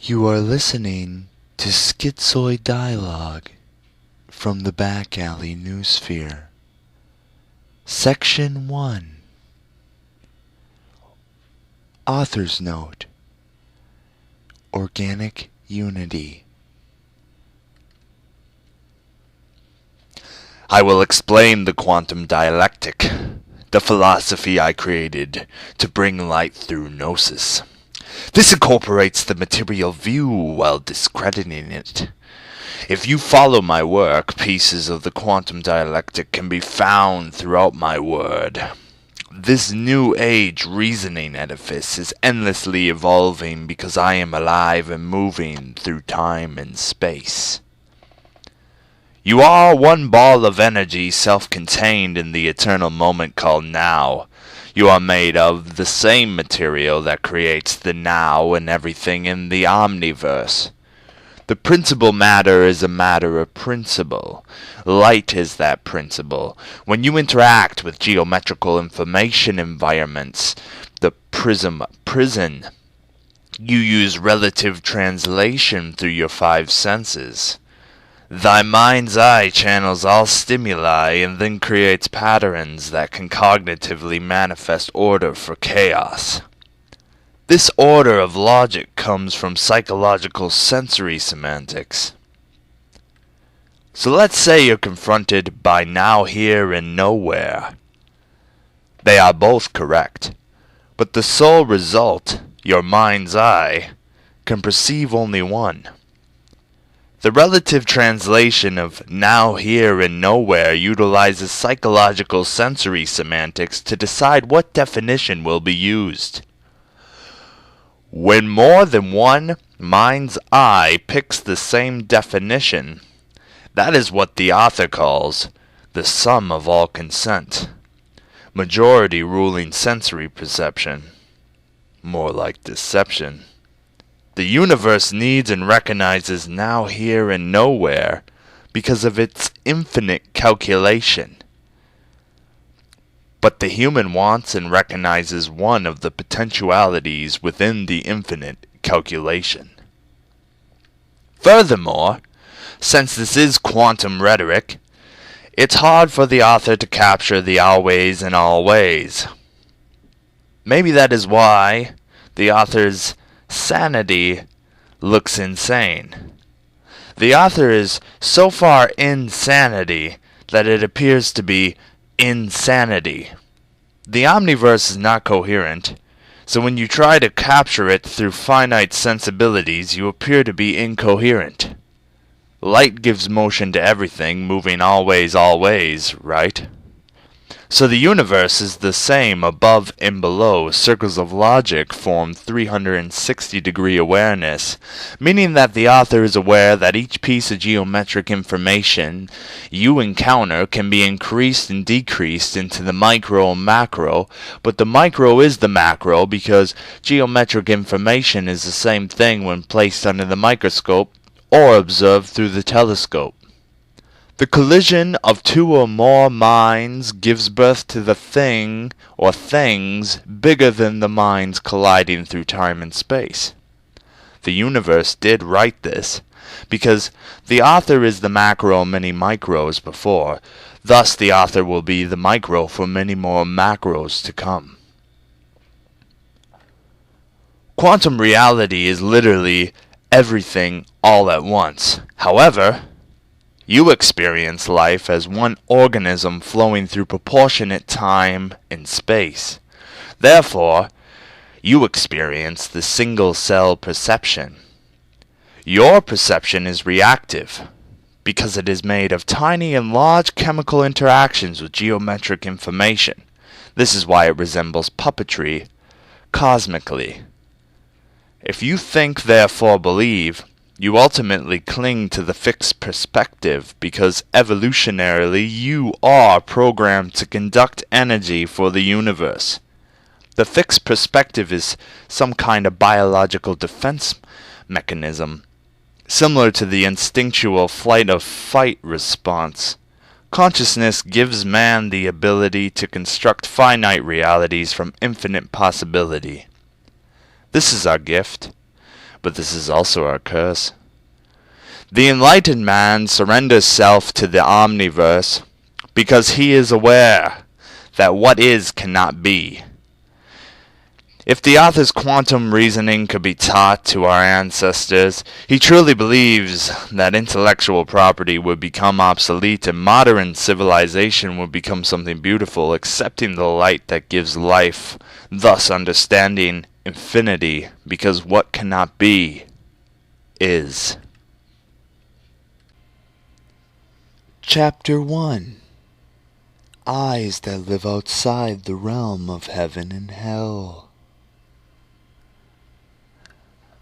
You are listening to Schizoid Dialogue from the Back Alley Newsphere. Section 1. Author's Note. Organic Unity. I will explain the quantum dialectic, the philosophy I created to bring light through gnosis. This incorporates the material view while discrediting it. If you follow my work, pieces of the quantum dialectic can be found throughout my word. This new age reasoning edifice is endlessly evolving because I am alive and moving through time and space. You are one ball of energy self-contained in the eternal moment called now. You are made of the same material that creates the now and everything in the omniverse. The principal matter is a matter of principle. Light is that principle. When you interact with geometrical information environments, the prison, you use relative translation through your five senses. Thy mind's eye channels all stimuli and then creates patterns that can cognitively manifest order for chaos. This order of logic comes from psychological sensory semantics. So let's say you're confronted by now, here, and nowhere. They are both correct, but the sole result, your mind's eye, can perceive only one. The relative translation of now, here, and nowhere utilizes psychological sensory semantics to decide what definition will be used. When more than one mind's eye picks the same definition, that is what the author calls the sum of all consent, majority ruling sensory perception, more like deception. The universe needs and recognizes now, here, and nowhere because of its infinite calculation. But the human wants and recognizes one of the potentialities within the infinite calculation. Furthermore, since this is quantum rhetoric, it's hard for the author to capture the always and always. Maybe that is why the author's sanity looks insane. The author is so far insanity that it appears to be insanity. The omniverse is not coherent, so when you try to capture it through finite sensibilities, you appear to be incoherent. Light gives motion to everything, moving always, right? So the universe is the same above and below. Circles of logic form 360-degree awareness, meaning that the author is aware that each piece of geometric information you encounter can be increased and decreased into the micro and macro, but the micro is the macro because geometric information is the same thing when placed under the microscope or observed through the telescope. The collision of two or more minds gives birth to the thing or things bigger than the minds colliding through time and space. The universe did write this because the author is the macro many micros before, thus the author will be the micro for many more macros to come. Quantum reality is literally everything all at once. However, you experience life as one organism flowing through proportionate time and space. Therefore, you experience the single-cell perception. Your perception is reactive because it is made of tiny and large chemical interactions with geometric information. This is why it resembles puppetry cosmically. If you think, therefore believe, you ultimately cling to the fixed perspective because evolutionarily you are programmed to conduct energy for the universe. The fixed perspective is some kind of biological defense mechanism, similar to the instinctual flight or fight response. Consciousness gives man the ability to construct finite realities from infinite possibility. This is our gift. But this is also our curse. The enlightened man surrenders self to the omniverse because he is aware that what is cannot be. If the author's quantum reasoning could be taught to our ancestors, he truly believes that intellectual property would become obsolete and modern civilization would become something beautiful, accepting the light that gives life, thus understanding infinity, because what cannot be is. Chapter 1. Eyes that live outside the realm of heaven and hell.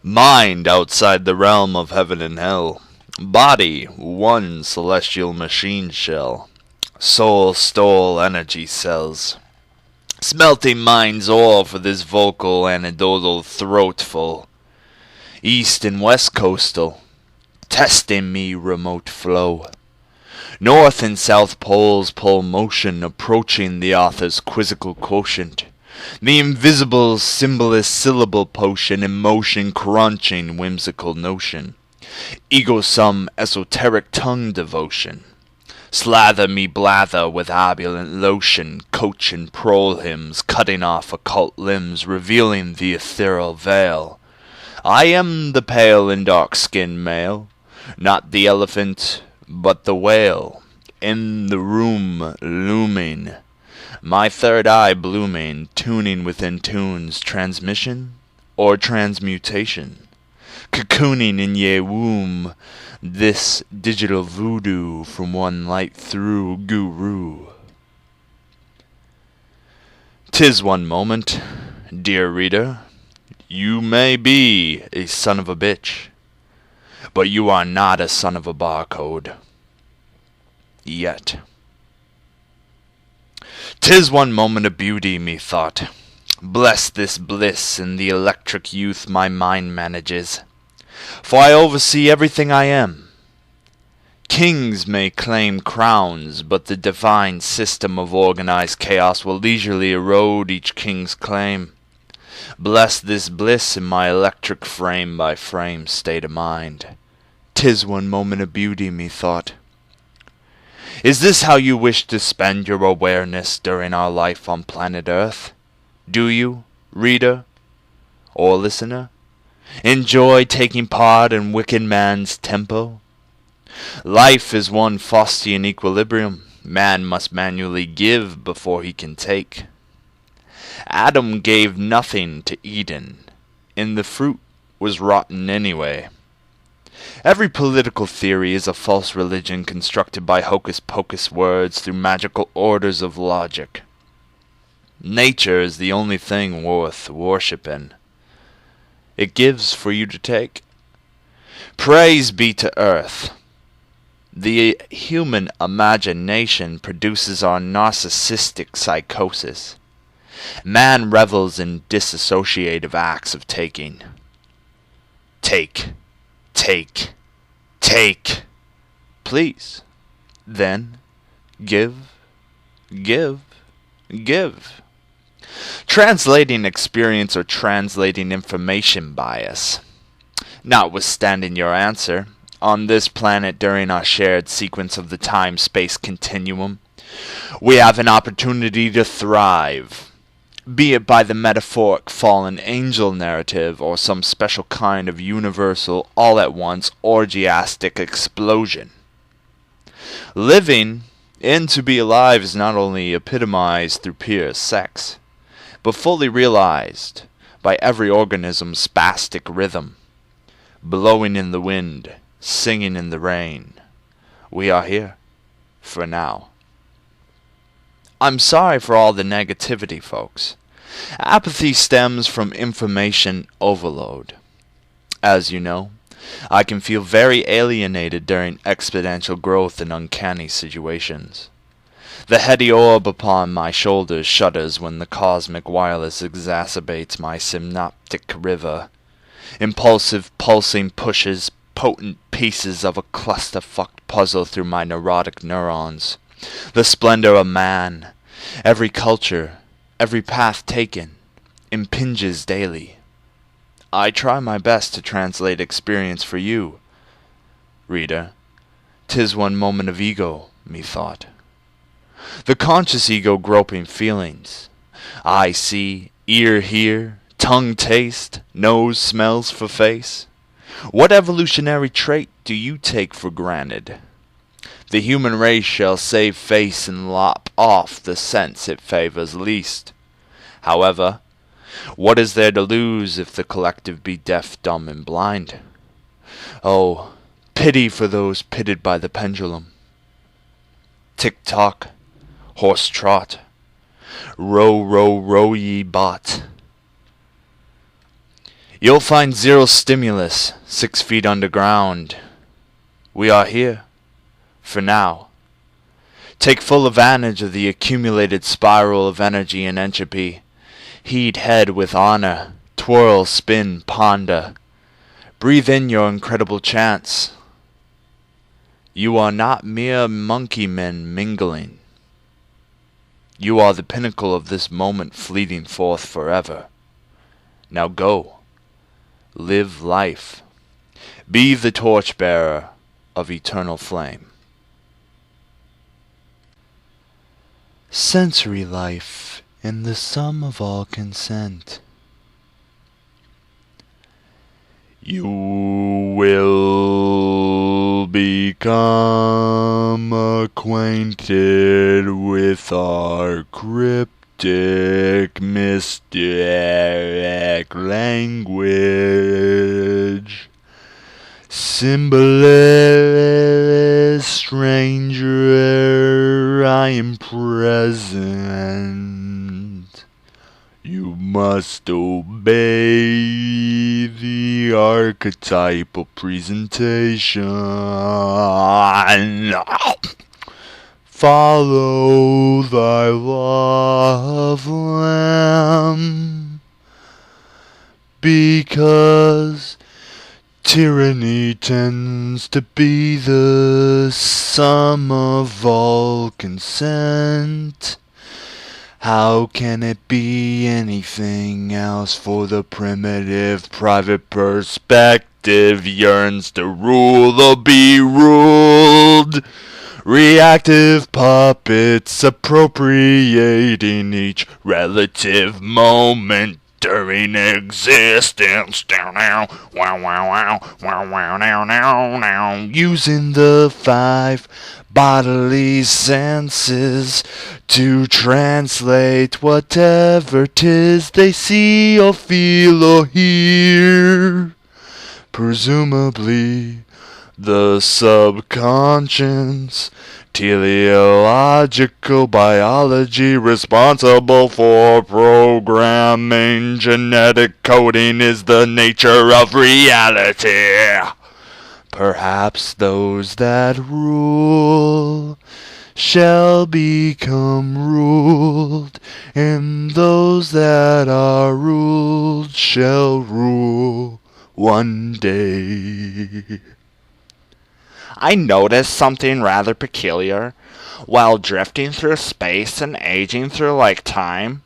Mind outside the realm of heaven and hell. Body, one celestial machine shell. Soul stole energy cells. Smelting mind's ore for this vocal anecdotal throatful. East and west coastal. Testing me remote flow. North and south poles pull motion approaching the author's quizzical quotient. The invisible symbolist syllable potion, emotion crunching whimsical notion. Ego some esoteric tongue devotion. Slather me blather with opulent lotion, coach and prole hymns, cutting off occult limbs, revealing the ethereal veil. I am the pale and dark-skinned male, not the elephant, but the whale, in the room looming. My third eye blooming, tuning within tunes, transmission or transmutation. Cocooning in ye womb, this digital voodoo from one light through guru. 'Tis one moment, dear reader, you may be a son of a bitch, but you are not a son of a barcode. Yet. 'Tis one moment of beauty, methought. Bless this bliss in the electric youth my mind manages. For I oversee everything I am. Kings may claim crowns, but the divine system of organized chaos will leisurely erode each king's claim. Bless this bliss in my electric frame by frame state of mind. 'Tis one moment of beauty, methought. Is this how you wish to spend your awareness during our life on planet Earth? Do you, reader or listener, enjoy taking part in wicked man's tempo? Life is one Faustian equilibrium. Man must manually give before he can take. Adam gave nothing to Eden, and the fruit was rotten anyway. Every political theory is a false religion constructed by hocus-pocus words through magical orders of logic. Nature is the only thing worth worshipping. It gives for you to take. Praise be to Earth. The human imagination produces our narcissistic psychosis. Man revels in dissociative acts of taking. Take. Take. Take. Please. Then give. Give. Give. Translating experience or translating information bias. Notwithstanding your answer, on this planet during our shared sequence of the time-space continuum, we have an opportunity to thrive. Be it by the metaphoric fallen angel narrative or some special kind of universal, all-at-once, orgiastic explosion. Living and to be alive is not only epitomized through pure sex, but fully realized by every organism's spastic rhythm, blowing in the wind, singing in the rain. We are here, for now. I'm sorry for all the negativity, folks. Apathy stems from information overload. As you know, I can feel very alienated during exponential growth in uncanny situations. The heady orb upon my shoulders shudders when the cosmic wireless exacerbates my synaptic river. Impulsive pulsing pushes potent pieces of a cluster-fucked puzzle through my neurotic neurons. The splendor of man, every culture, every path taken, impinges daily. I try my best to translate experience for you. Reader, 'tis one moment of ego, methought. The conscious ego groping feelings. Eye see, ear hear, tongue taste, nose smells for face. What evolutionary trait do you take for granted? The human race shall save face and lop off the sense it favors least. However, what is there to lose if the collective be deaf, dumb, and blind? Oh, pity for those pitted by the pendulum. Tick-tock, horse-trot, row, row, row ye bot. You'll find zero stimulus 6 feet underground. We are here, for now. Take full advantage of the accumulated spiral of energy and entropy. Heed head with honor, twirl, spin, ponder. Breathe in your incredible chance. You are not mere monkey men mingling. You are the pinnacle of this moment fleeting forth forever. Now go. Live life. Be the torchbearer of eternal flame. Sensory life in the sum of all consent. You will become acquainted with our cryptic, mystic language. Symbolist stranger, I am present. You must obey the archetypal presentation. Follow thy law of lamb, because tyranny tends to be the sum of all consent. How can it be anything else? For the primitive private perspective yearns to rule or be ruled. Reactive puppets appropriating each relative moment during existence. Using the 5 bodily senses to translate whatever 'tis they see or feel or hear. Presumably the subconscious, teleological biology responsible for programming genetic coding is the nature of reality. Perhaps those that rule shall become ruled, and those that are ruled shall rule one day. I noticed something rather peculiar while drifting through space and aging through like time.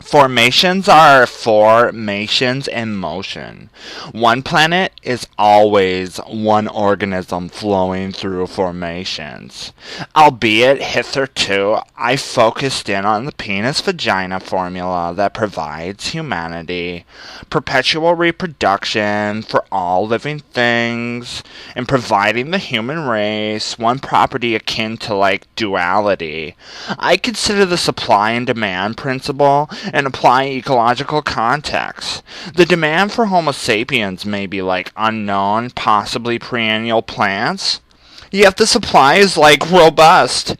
Formations are formations in motion. One planet is always one organism flowing through formations. Albeit hitherto I focused in on the penis-vagina formula that provides humanity, perpetual reproduction for all living things, and providing the human race one property akin to like duality. I consider the supply and demand principle and apply ecological context. The demand for Homo sapiens may be like unknown, possibly perennial plants, yet the supply is like robust.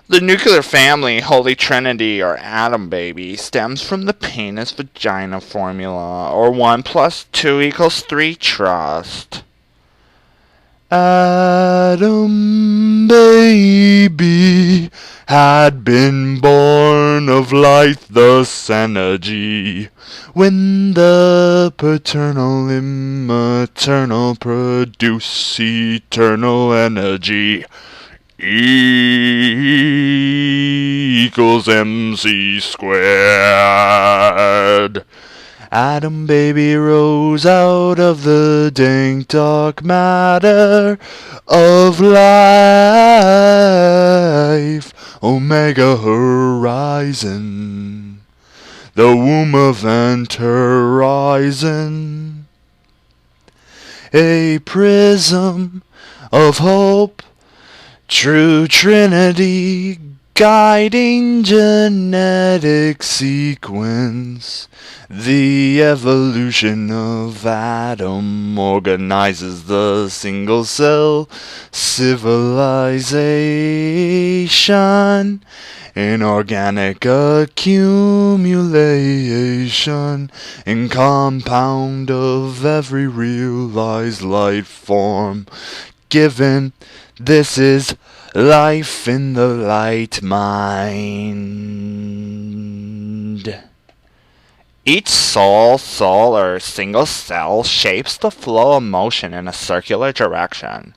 The nuclear family, Holy Trinity, or atom baby stems from the penis-vagina formula, or 1 + 2 = 3 trust. Adam baby had been born of light thus energy, when the paternal and maternal produce eternal energy. E = mc². Adam baby rose out of the dank dark matter of life, Omega horizon, the womb of horizon, a prism of hope, true trinity, guiding genetic sequence. The evolution of Adam organizes the single cell civilization, in organic accumulation, in compound of every realized life form given. This is life in the light mind. Each soul, or single cell shapes the flow of motion in a circular direction.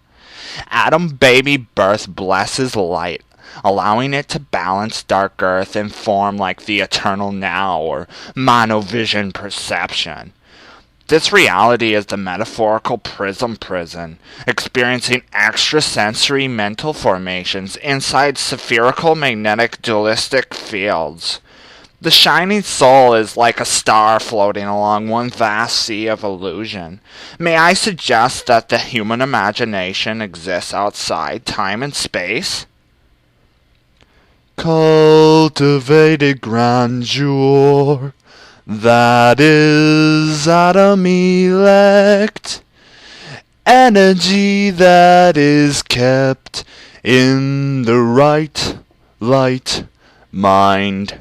Atom baby birth blesses light, allowing it to balance dark earth and form like the eternal now or monovision perception. This reality is the metaphorical prism prison, experiencing extrasensory mental formations inside spherical magnetic dualistic fields. The shining soul is like a star floating along one vast sea of illusion. May I suggest that the human imagination exists outside time and space? Cultivated grandeur, that is Adam elect, energy that is kept in the right light mind.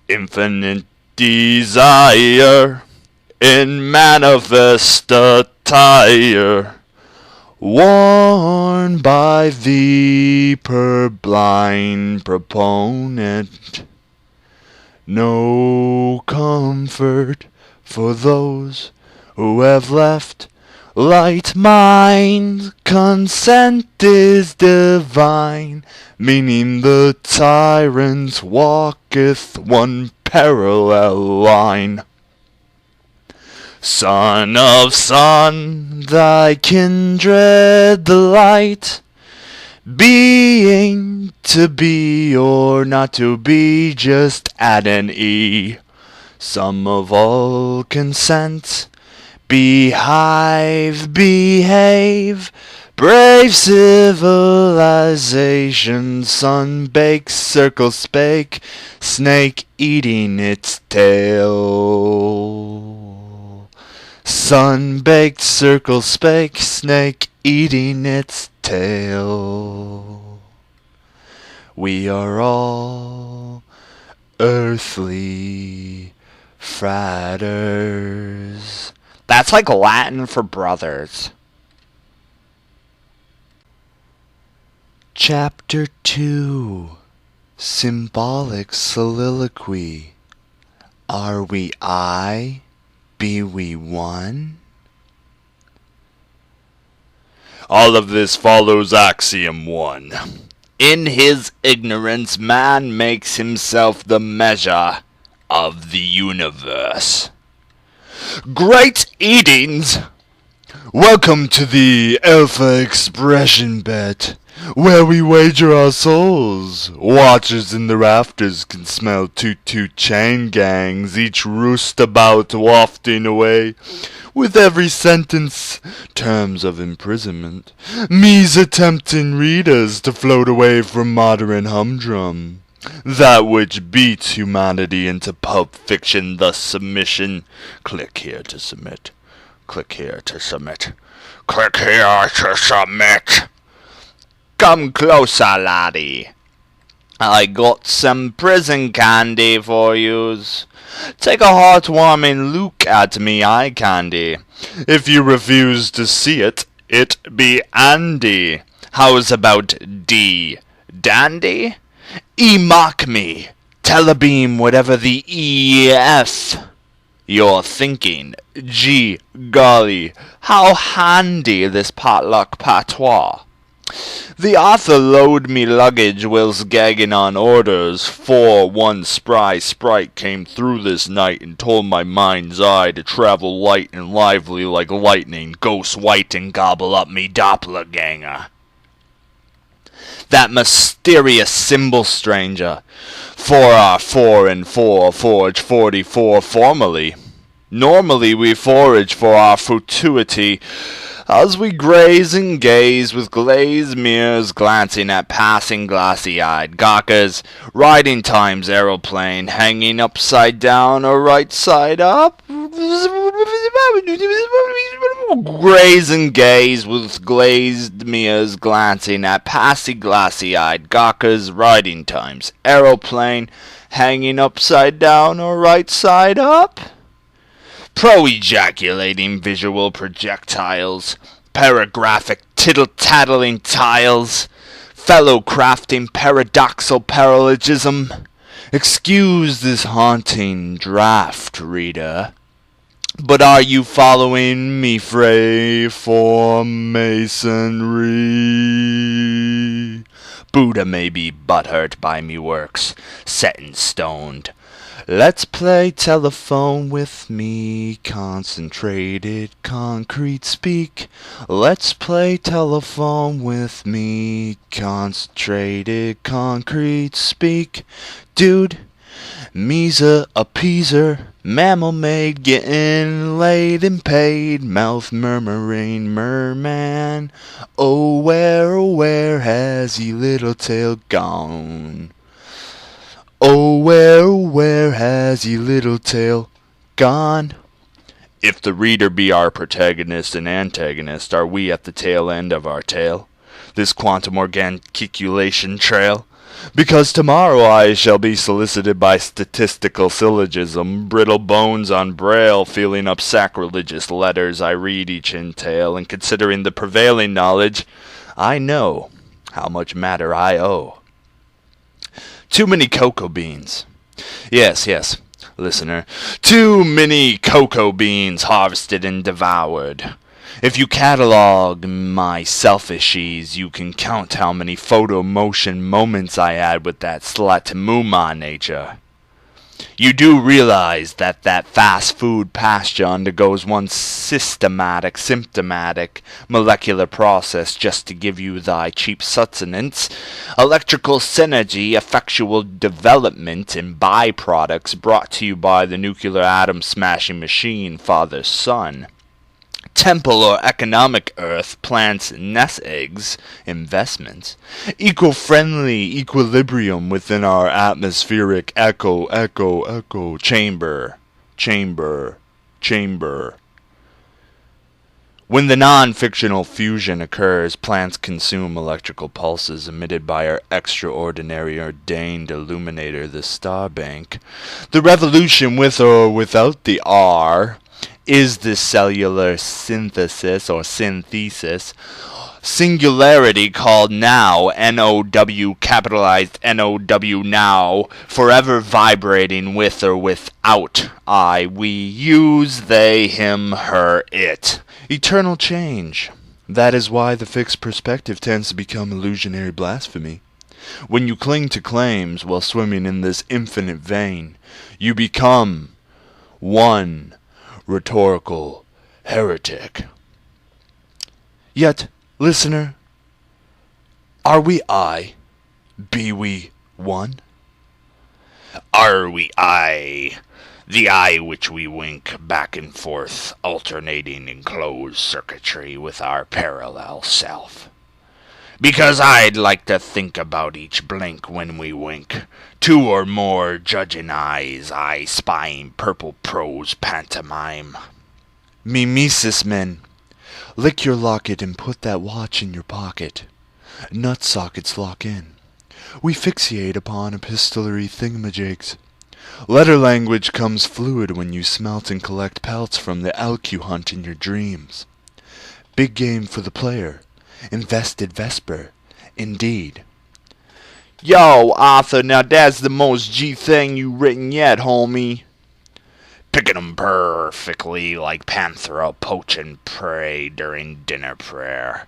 Infinite desire in manifest attire, worn by the purblind proponent. No comfort for those who have left light mind. Consent is divine, meaning the tyrant walketh one parallel line. Son of sun, thy kindred the light, being to be or not to be, just add an E. Sum of all consent, behive, behave, brave civilization, sun baked, circle spake, snake eating its tail. Sun baked, circle spake, snake eating its tail. We are all earthly fratters. That's like Latin for brothers. Chapter 2, Symbolic Soliloquy. Are we I? Be we one? All of this follows axiom 1. In his ignorance, man makes himself the measure of the universe. Great Edens! Welcome to the Alpha Expression Bet, where we wager our souls. Watchers in the rafters can smell toot-toot chain gangs, each roost about wafting away, with every sentence, terms of imprisonment. Me's attempting readers to float away from modern humdrum, that which beats humanity into pulp fiction, thus submission. Click here to submit. Click here to submit. Click here to submit. Come closer, laddie. I got some prison candy for yous. Take a heartwarming look at me eye candy. If you refuse to see it, it be Andy. How's about D? Dandy? E mock me. Telebeam whatever the E-F you're thinking. G, golly, how handy this potluck patois. The author loaded me luggage whilst gagging on orders, for one spry sprite came through this night and told my mind's eye to travel light and lively like lightning, ghost white and gobble up me doppelganger. That mysterious symbol stranger, 4R4 and 4, forge 44 formally. Normally we forage for our fortuity, as we graze and gaze with glazed mirrors glancing at passing glassy-eyed gawkers, riding time's aeroplane hanging upside down or right side up. Graze and gaze with glazed mirrors glancing at passing glassy-eyed gawkers, riding time's aeroplane hanging upside down or right side up. Pro-ejaculating visual projectiles, paragraphic tittle-tattling tiles, fellow-crafting paradoxal paralogism. Excuse this haunting draft, reader. But are you following me, Frey, for masonry? Buddha may be butthurt by me works, set in stoned. Let's play telephone with me, concentrated, concrete speak. Let's play telephone with me, concentrated, concrete speak. Dude, me's a appeaser, mammal maid getting laid and paid, mouth murmuring merman. Oh where has ye little tail gone? Oh, where has ye little tail gone? If the reader be our protagonist and antagonist, are we at the tail end of our tale? This quantum organiculation trail? Because tomorrow I shall be solicited by statistical syllogism, brittle bones on braille, feeling up sacrilegious letters I read each entail, and considering the prevailing knowledge, I know how much matter I owe. Too many cocoa beans. Yes, listener. Too many cocoa beans harvested and devoured. If you catalog my selfishies, you can count how many photo motion moments I had with that slut Muma nature. You do realize that fast food pasture undergoes one symptomatic, molecular process just to give you thy cheap sustenance, electrical synergy, effectual development, and byproducts brought to you by the nuclear atom-smashing machine, father-son. Temple or economic earth, plants, nest eggs, investments, eco-friendly equilibrium within our atmospheric echo, chamber. When the non-fictional fusion occurs, plants consume electrical pulses emitted by our extraordinary ordained illuminator, the star bank. The revolution with or without the R is the cellular synthesis or synthesis, singularity called now, N-O-W, capitalized N-O-W now, forever vibrating with or without I, we, use, they, him, her, it. Eternal change. That is why the fixed perspective tends to become illusionary blasphemy. When you cling to claims while swimming in this infinite vein, you become one rhetorical heretic. Yet, listener, are we I? Be we one? Are we I? The eye which we wink back and forth, alternating in closed circuitry with our parallel self. Because I'd like to think about each blink when we wink. Two or more judging eyes, I spying purple prose pantomime. Mimesis men, lick your locket and put that watch in your pocket. Nut sockets lock in. We fixate upon epistolary thingamajigs. Letter language comes fluid when you smelt and collect pelts from the elk you hunt in your dreams. Big game for the player. Invested Vesper. Indeed. Yo, Arthur, now that's the most G thing you written yet, homie. Picking 'em perfectly like Panthera poaching prey during dinner prayer.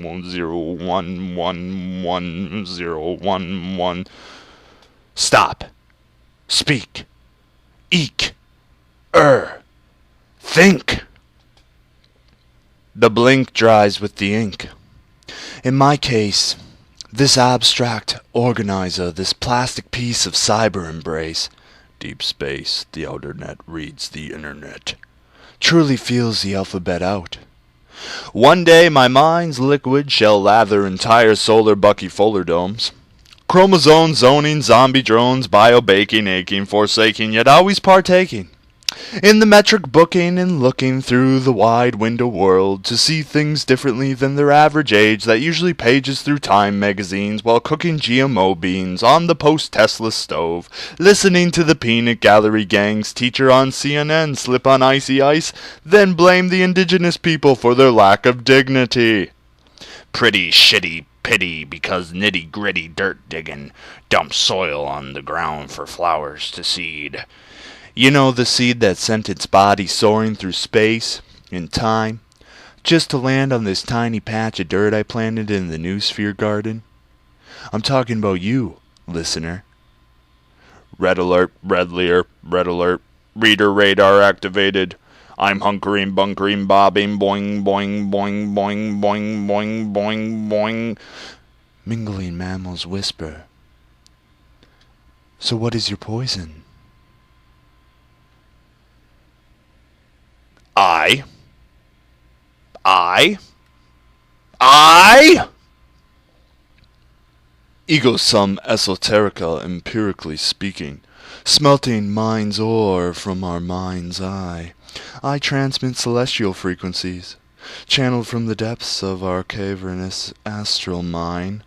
1 Stop. Speak. Eek. Think. The blink dries with the ink. In my case, this abstract organizer, this plastic piece of cyber embrace, deep space, the outer net reads the internet, truly feels the alphabet out. One day my mind's liquid shall lather entire solar Bucky Fuller domes. Chromosome zoning, zombie drones, bio-baking, aching, forsaking, yet always partaking in the metric booking and looking through the wide window world to see things differently than their average age that usually pages through Time magazines while cooking GMO beans on the post-Tesla stove, listening to the peanut gallery gang's teacher on CNN slip on icy ice, then blame the indigenous people for their lack of dignity. Pretty shitty pity because nitty-gritty dirt digging dumps soil on the ground for flowers to seed. You know, the seed that sent its body soaring through space, in time, just to land on this tiny patch of dirt I planted in the Noosphere garden? I'm talking about you, listener. Red alert, red leer, red alert, reader radar activated. I'm hunkering, bunkering, bobbing, boing, boing, boing, boing, boing, boing, boing, boing. Mingling mammals whisper. So what is your poison? I. Ego sum esoterica, empirically speaking, smelting mind's ore from our mind's eye. I transmit celestial frequencies, channeled from the depths of our cavernous astral mine.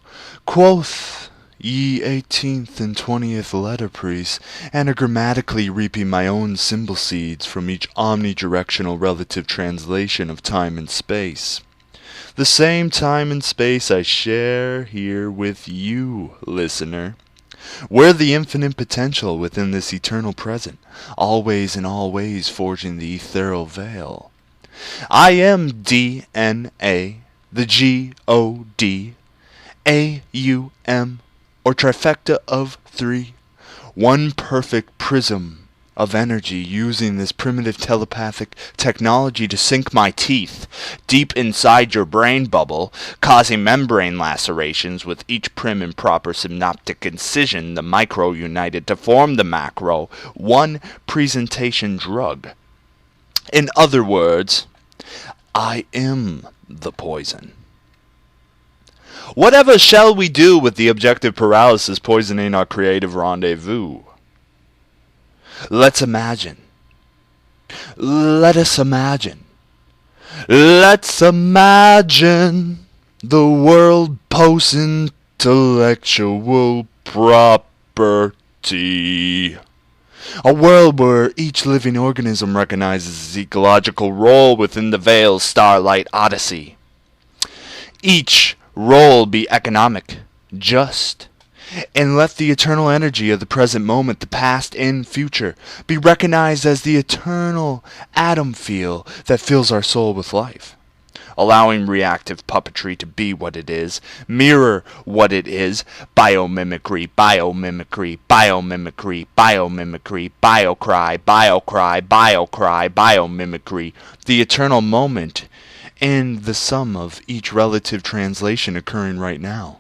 Quoth ye 18th and 20th letter priests, anagrammatically reaping my own symbol seeds from each omnidirectional relative translation of time and space. The same time and space I share here with you, listener. We're the infinite potential within this eternal present, always and always forging the ethereal veil. I am DNA, the G-O-D, A-U-M, or trifecta of three, one perfect prism of energy using this primitive telepathic technology to sink my teeth deep inside your brain bubble, causing membrane lacerations with each prim and proper synaptic incision, the micro united to form the macro, one presentation drug. In other words, I am the poison. Whatever shall we do with the objective paralysis poisoning our creative rendezvous? Let's imagine. Let us imagine. Let's imagine the world post-intellectual property. A world where each living organism recognizes its ecological role within the veil's starlight odyssey. Each role be economic, just, and let the eternal energy of the present moment, the past and future, be recognized as the eternal atom feel that fills our soul with life. allowing reactive puppetry to be what it is, mirror what it is, biomimicry, biomimicry, biomimicry, biomimicry, biocry, biocry, biocry, biomimicry, the eternal moment, and the sum of each relative translation occurring right now.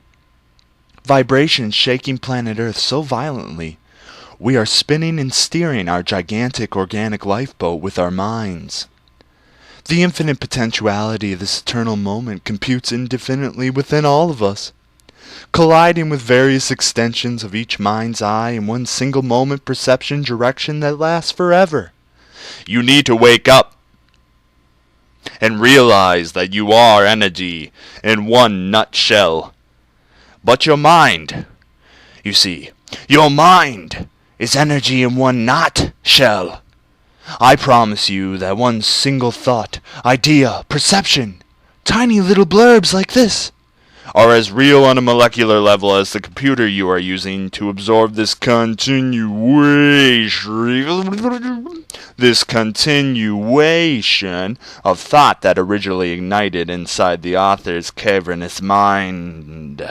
Vibrations shaking planet Earth so violently, we are spinning and steering our gigantic organic lifeboat with our minds. The infinite potentiality of this eternal moment computes indefinitely within all of us, colliding with various extensions of each mind's eye in one single moment perception direction that lasts forever. You need to wake up and realize that you are energy in one nutshell. But your mind, you see, your mind is energy in one nutshell. I promise you that one single thought, idea, perception, tiny little blurbs like this, are as real on a molecular level as the computer you are using to absorb this continuation of thought that originally ignited inside the author's cavernous mind.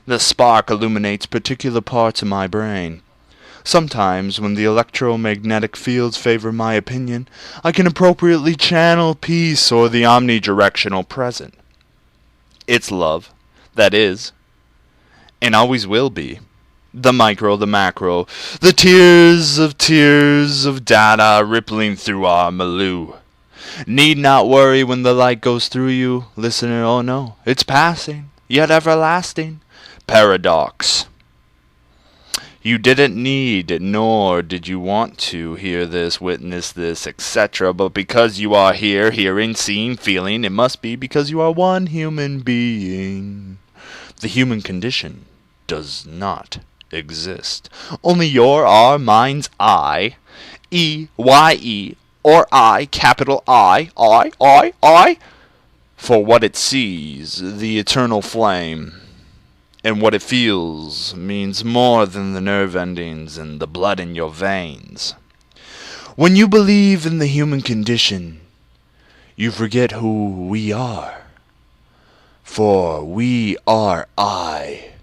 The spark illuminates particular parts of my brain. Sometimes, when the electromagnetic fields favor my opinion, I can appropriately channel peace or the omnidirectional present. It's love, that is, and always will be. The micro, the macro, the tears of data rippling through our milieu. Need not worry when the light goes through you, listener, oh no, it's passing, yet everlasting. Paradox. You didn't need, nor did you want to hear this, witness this, etc., but because you are here, hearing, seeing, feeling, it must be because you are one human being. The human condition does not exist. Only your, our, mind's I, E-Y-E, or I, capital I, for what it sees, the eternal flame. And what it feels means more than the nerve endings and the blood in your veins. When you believe in the human condition, you forget who we are. For we are I.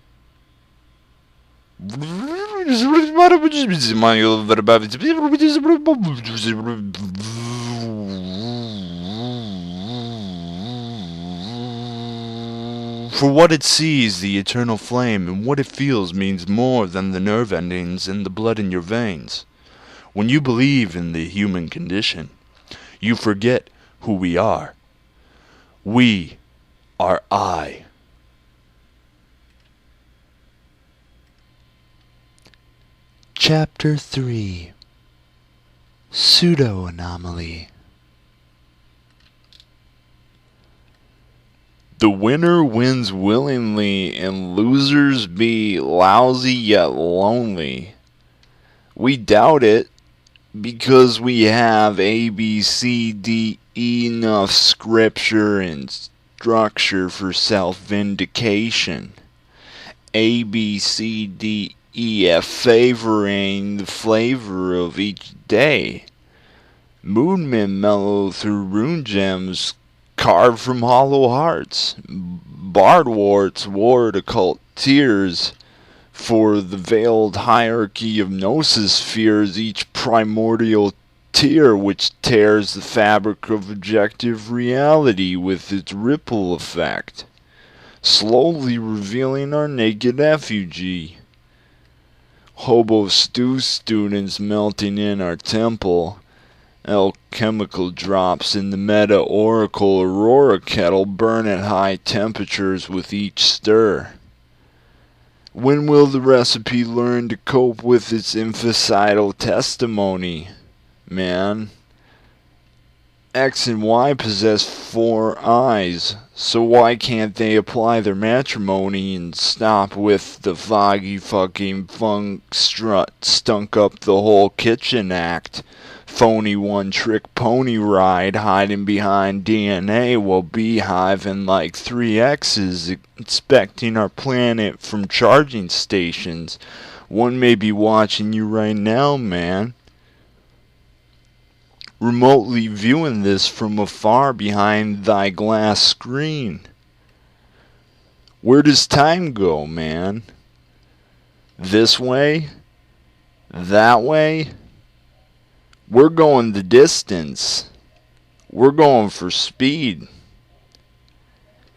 For what it sees, the eternal flame, and what it feels means more than the nerve endings and the blood in your veins. When you believe in the human condition, you forget who we are. We are I. Chapter 3 Pseudo-Anomaly. The winner wins willingly, and losers be lousy yet lonely. We doubt it, because we have A, B, C, D, E enough scripture and structure for self-vindication. A, B, C, D, E, F favoring the flavor of each day. Moonmen mellow through rune gems carved from hollow hearts. Bardwarts ward occult tears, for the veiled hierarchy of gnosis fears each primordial tear which tears the fabric of objective reality with its ripple effect, slowly revealing our naked effigy. Hobo stew students melting in our temple, alchemical drops in the meta-oracle aurora kettle burn at high temperatures with each stir. When will the recipe learn to cope with its infanticidal testimony, man? X and Y possess 4 eyes, so why can't they apply their matrimony and stop with the foggy fucking funk strut stunk up the whole kitchen act? Phony one-trick pony ride hiding behind DNA while beehiving like 3X's inspecting our planet from charging stations. One may be watching you right now, man. remotely viewing this from afar behind thy glass screen. Where does time go, man? This way? That way? We're going the distance. We're going for speed.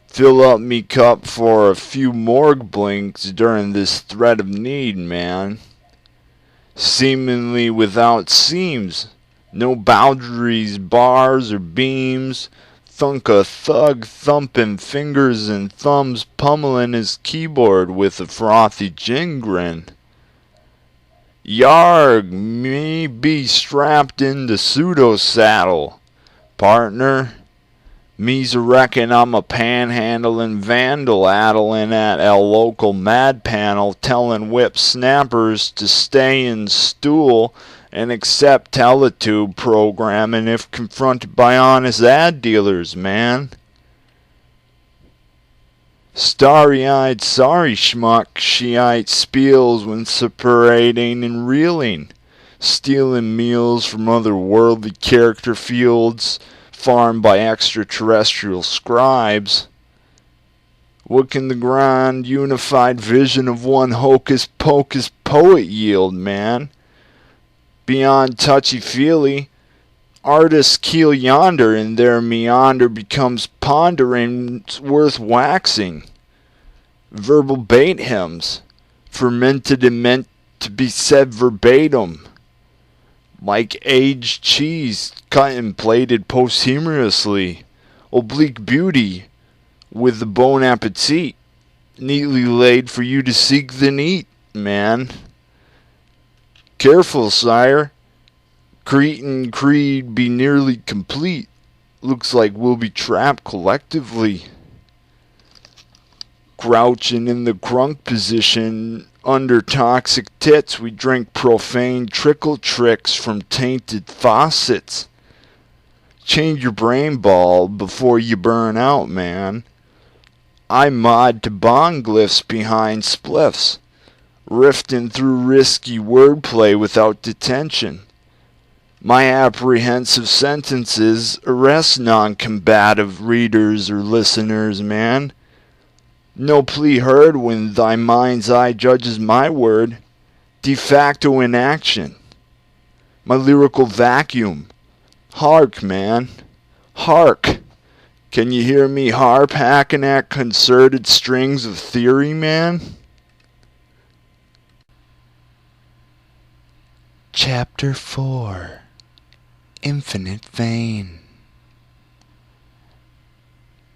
Fill up me cup for a few morgue blinks during this threat of need, man. Seemingly without seams, no boundaries, bars, or beams. Thunk a thug thumping fingers and thumbs pummeling his keyboard with a frothy gin grin. Yarg, me be strapped in the pseudo saddle, partner. Me's a reckon I'm a panhandling vandal addling at a local mad panel telling whip snappers to stay in stool and accept teletube programming if confronted by honest ad dealers, man. Starry-eyed sorry schmuck Shiite spiels when separating and reeling, stealing meals from otherworldly character fields farmed by extraterrestrial scribes. What can the grand unified vision of one hocus-pocus poet yield, man? Beyond touchy-feely, artists keel yonder and their meander becomes pondering worth waxing. Verbal bait hymns, fermented and meant to be said verbatim. Like aged cheese, cut and plated posthumously. Oblique beauty, with the bon appetit, neatly laid for you to seek then eat, man. Careful, sire. Cretan creed be nearly complete. Looks like we'll be trapped collectively. Crouching in the crunk position, under toxic tits, we drink profane trickle tricks from tainted faucets. Change your brain ball before you burn out, man. I mod to bong glyphs behind spliffs, rifting through risky wordplay without detention. My apprehensive sentences arrest non-combative readers or listeners, man. No plea heard when thy mind's eye judges my word, de facto inaction. My lyrical vacuum. Hark, man. Hark. Can you hear me harp hacking at concerted strings of theory, man? Chapter 4. Infinite Vein.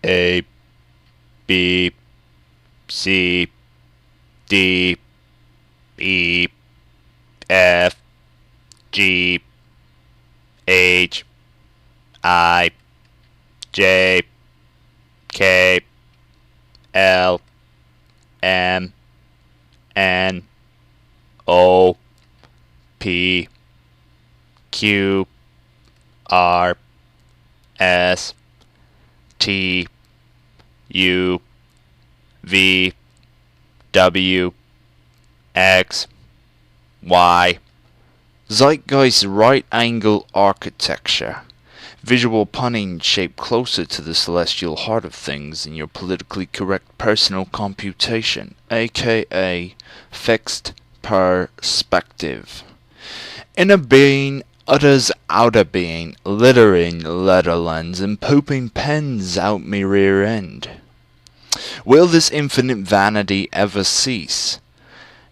A, B, C, D, E, F, G, H, I, J, K, L, M, N, O, P, Q, R, S, T, U, V, W, X, Y. Zeitgeist right angle architecture. Visual punning shaped closer to the celestial heart of things in your politically correct personal computation, aka fixed perspective. Inner being utters outer being, littering letterlands and pooping pens out me rear end. Will this infinite vanity ever cease?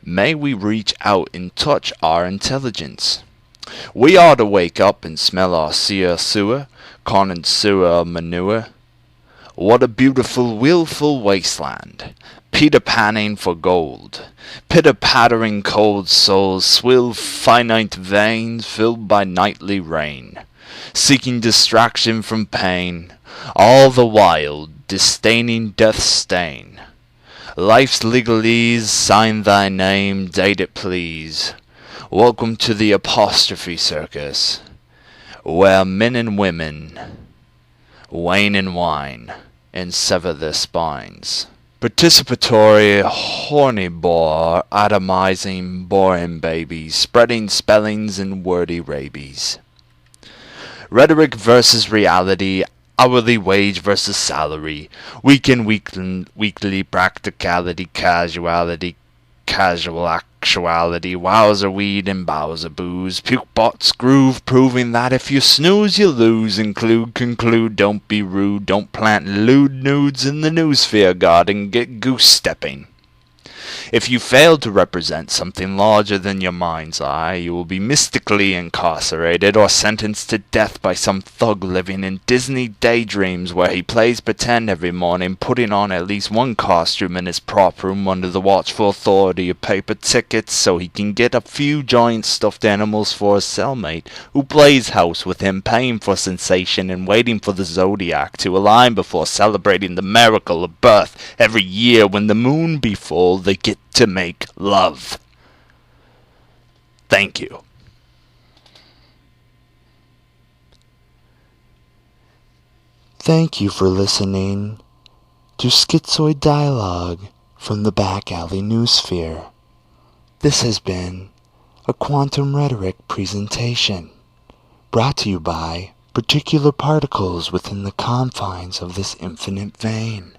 May we reach out and touch our intelligence. We ought to wake up and smell our sewer, condensura manure. What a beautiful, willful wasteland. Peter panning for gold. Pitter-pattering cold souls swill finite veins filled by nightly rain. Seeking distraction from pain, all the while disdaining death's stain. Life's legalese, sign thy name, date it please. Welcome to the apostrophe circus, where men and women wane and whine and sever their spines. Participatory, horny bore, atomizing, boring babies, spreading spellings and wordy rabies. Rhetoric versus reality, hourly wage versus salary, weekly practicality, casual actuality, wowzer weed and bowser booze, puke bots groove, proving that if you snooze you lose, conclude, don't be rude, don't plant lewd nudes in the noosphere garden, get goose stepping. If you fail to represent something larger than your mind's eye, you will be mystically incarcerated or sentenced to death by some thug living in Disney daydreams where he plays pretend every morning, putting on at least one costume in his prop room under the watchful authority of paper tickets so he can get a few giant stuffed animals for his cellmate, who plays house with him, paying for sensation and waiting for the zodiac to align before celebrating the miracle of birth every year. When the moon be full, they get to make love. Thank you. Thank you for listening to Schizoid Dialogue from the Back Alley Noosphere. This has been a Quantum Rhetoric presentation, brought to you by particular particles within the confines of this infinite vein.